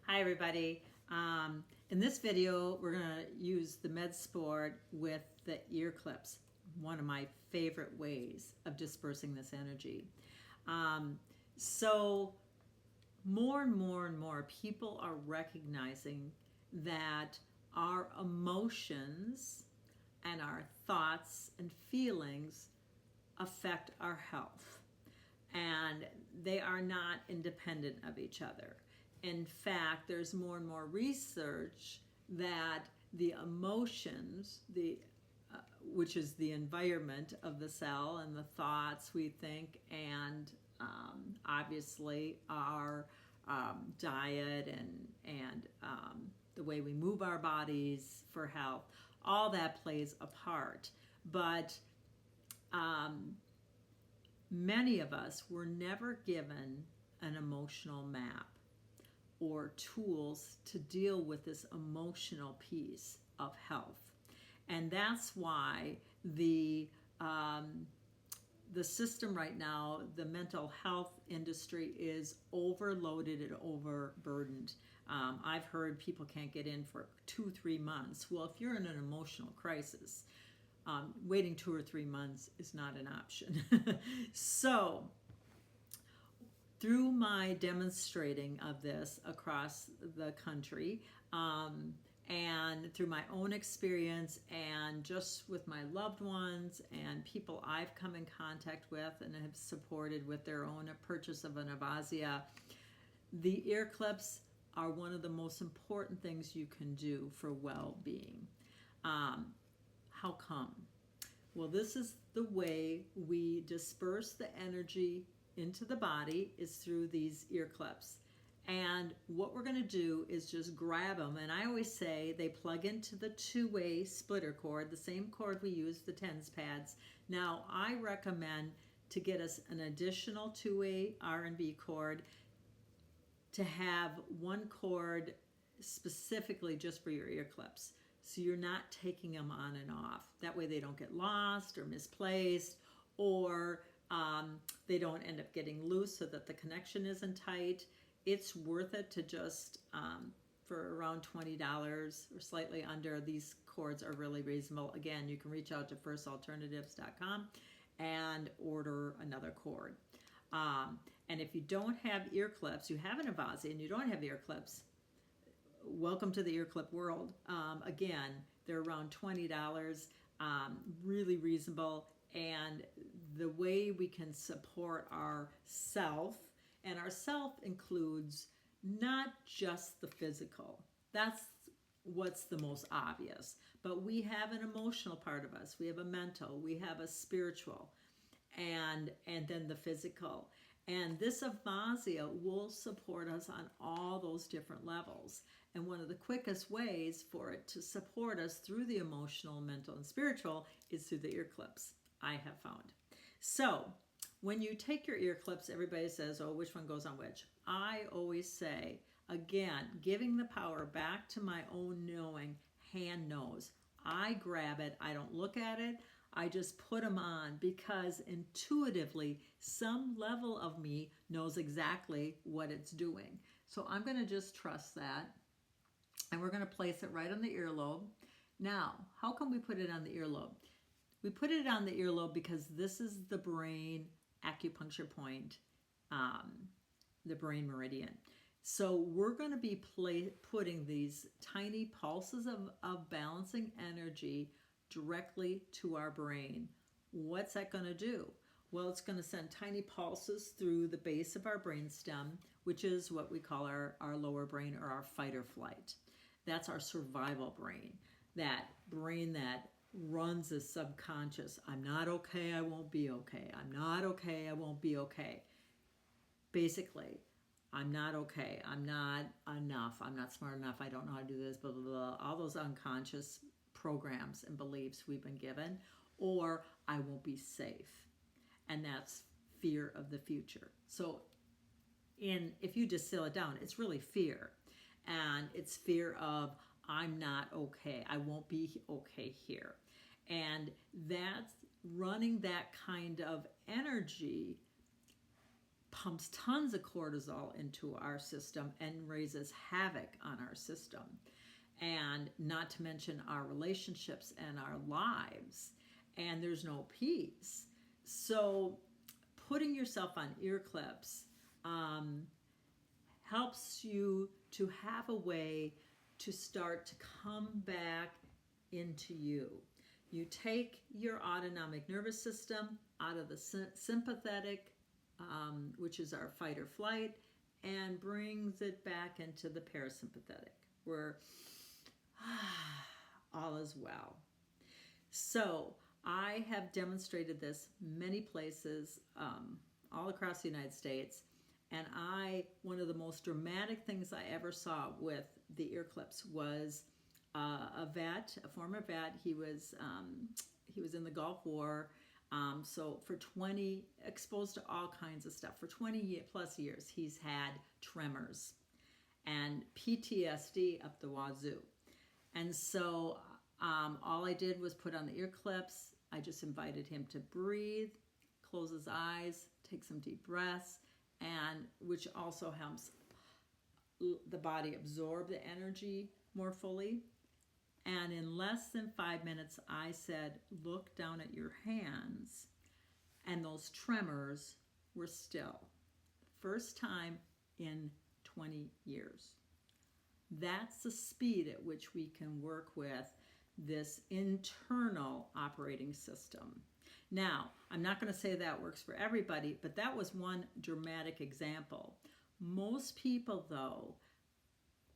Hi everybody. In this video, we're going to use the med sport with the ear clips, one of my favorite ways of dispersing this energy. So more and more and more people are recognizing that our emotions and our thoughts and feelings affect our health, and they are not independent of each other. In fact, there's more and more research that the emotions, which is the environment of the cell and the thoughts we think, and obviously our diet and the way we move our bodies for health, all that plays a part. But many of us were never given an emotional map or tools to deal with this emotional piece of health. And that's why the system right now, the mental health industry, is overloaded and overburdened. I've heard people can't get in for 2-3 months. Well, if you're in an emotional crisis, waiting 2 or 3 months is not an option. So through my demonstrating of this across the country, and through my own experience and just with my loved ones and people I've come in contact with and have supported with their own purchase of an Avazzia, the ear clips are one of the most important things you can do for well-being. How come? Well, this is the way we disperse the energy into the body, is through these ear clips. And what we're going to do is just grab them, and I always say they plug into the two-way splitter cord, the same cord we use the TENS pads. Now I recommend to get us an additional two-way R&B cord, to have one cord specifically just for your ear clips, so you're not taking them on and off. That way they don't get lost or misplaced, or they don't end up getting loose so that the connection isn't tight. It's worth it to just, for around $20 or slightly under, these cords are really reasonable. Again, you can reach out to firstalternatives.com and order another cord. And if you don't have ear clips, you have an Avazzia and you don't have ear clips, welcome to the ear clip world. Again, they're around $20, really reasonable. And the way we can support our self, and our self includes not just the physical. That's what's the most obvious. But we have an emotional part of us. We have a mental, we have a spiritual, and then the physical. And this Avazzia will support us on all those different levels. And one of the quickest ways for it to support us through the emotional, mental, and spiritual is through the ear clips, I have found. So when you take your ear clips, everybody says, oh, which one goes on which? I always say, again, giving the power back to my own knowing, hand knows. I grab it, I don't look at it, I just put them on, because intuitively some level of me knows exactly what it's doing. So I'm going to just trust that, and we're going to place it right on the earlobe. Now, how come we put it on the earlobe? We put it on the earlobe because this is the brain acupuncture point, the brain meridian. So we're going to be putting these tiny pulses of balancing energy directly to our brain. What's that going to do? Well, it's going to send tiny pulses through the base of our brainstem, which is what we call our lower brain, or our fight or flight. That's our survival brain, that brain that runs the subconscious. I'm not okay, I won't be okay. I'm not okay, I won't be okay. Basically, I'm not okay, I'm not enough, I'm not smart enough, I don't know how to do this, blah, blah, blah. All those unconscious programs and beliefs we've been given. Or I won't be safe. And that's fear of the future. So if you distill it down, it's really fear. And it's fear of, I'm not okay, I won't be okay here. And that's running that kind of energy pumps tons of cortisol into our system and raises havoc on our system. And not to mention our relationships and our lives. And there's no peace. So putting yourself on ear clips helps you to have a way to start to come back into you. You take your autonomic nervous system out of the sympathetic, which is our fight or flight, and brings it back into the parasympathetic, where all is well. So I have demonstrated this many places all across the United States, and one of the most dramatic things I ever saw with the ear clips was a former vet. He was in the Gulf War, so exposed to all kinds of stuff. For 20 plus years, he's had tremors and PTSD up the wazoo. And so all I did was put on the ear clips. I just invited him to breathe, close his eyes, take some deep breaths, and which also helps the body absorb the energy more fully. And in less than 5 minutes, I said, look down at your hands. And those tremors were still. First time in 20 years. That's the speed at which we can work with this internal operating system. Now, I'm not going to say that works for everybody, but that was one dramatic example. Most people, though,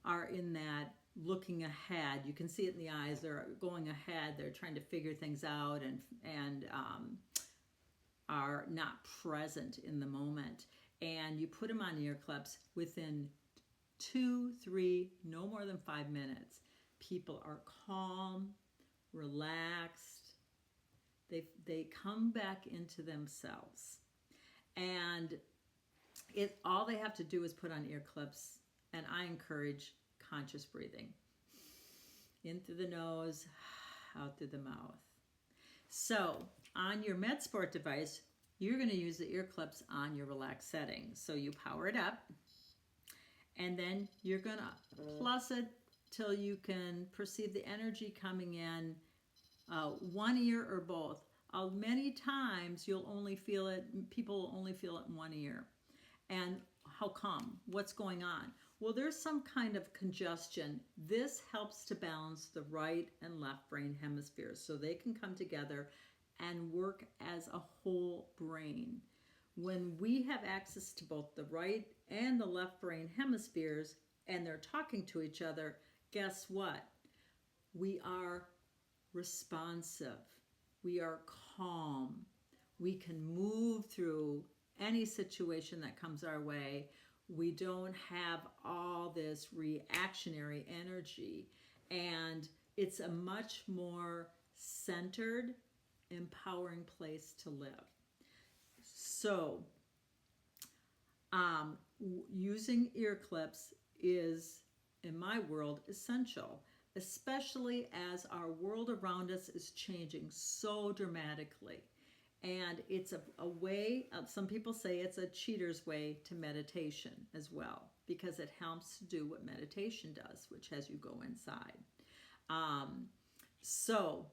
are in that looking ahead. You can see it in the eyes. They're going ahead. They're trying to figure things out and are not present in the moment. And you put them on ear clips within 2, 3, no more than 5 minutes. People are calm, relaxed. They come back into themselves. And all they have to do is put on ear clips, and I encourage conscious breathing. In through the nose, out through the mouth. So on your MedSport device, you're going to use the ear clips on your relaxed setting. So you power it up, and then you're going to plus it till you can perceive the energy coming in one ear or both. Many times you'll only feel it, people will only feel it in one ear. And how come? What's going on? Well, there's some kind of congestion. This helps to balance the right and left brain hemispheres so they can come together and work as a whole brain. When we have access to both the right and the left brain hemispheres and they're talking to each other, guess what? We are responsive. We are calm. We can move through any situation that comes our way. We don't have all this reactionary energy, and it's a much more centered, empowering place to live. So, using ear clips is, in my world, essential, especially as our world around us is changing so dramatically. And it's a way, some people say it's a cheater's way to meditation as well, because it helps to do what meditation does, which has you go inside. So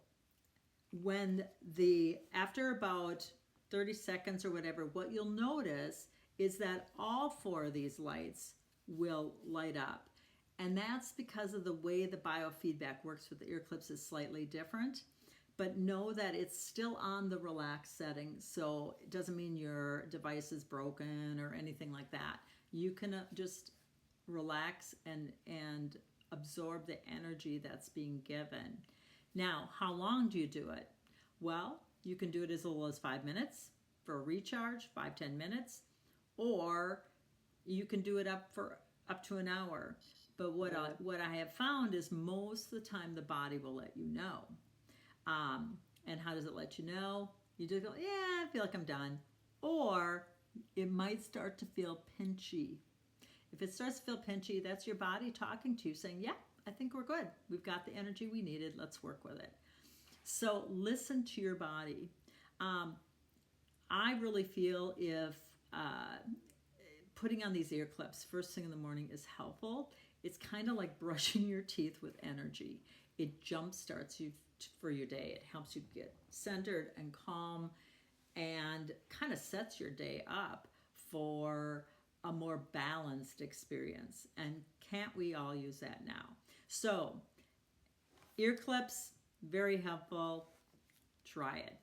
after about 30 seconds or whatever, what you'll notice is that all 4 of these lights will light up. And that's because of the way the biofeedback works with the ear clips is slightly different. But know that it's still on the relaxed setting, so it doesn't mean your device is broken or anything like that. You can just relax and absorb the energy that's being given. Now, how long do you do it? Well, you can do it as little as 5 minutes for a recharge, 5-10 minutes, or you can do it up to an hour. But what I have found is most of the time the body will let you know. And how does it let you know? You just go, yeah, I feel like I'm done. Or it might start to feel pinchy. If it starts to feel pinchy, that's your body talking to you saying, yeah, I think we're good. We've got the energy we needed. Let's work with it. So listen to your body. I really feel if putting on these ear clips first thing in the morning is helpful. It's kind of like brushing your teeth with energy. It jump starts you for your day. It helps you get centered and calm and kind of sets your day up for a more balanced experience. And can't we all use that now? So, ear clips, very helpful. Try it.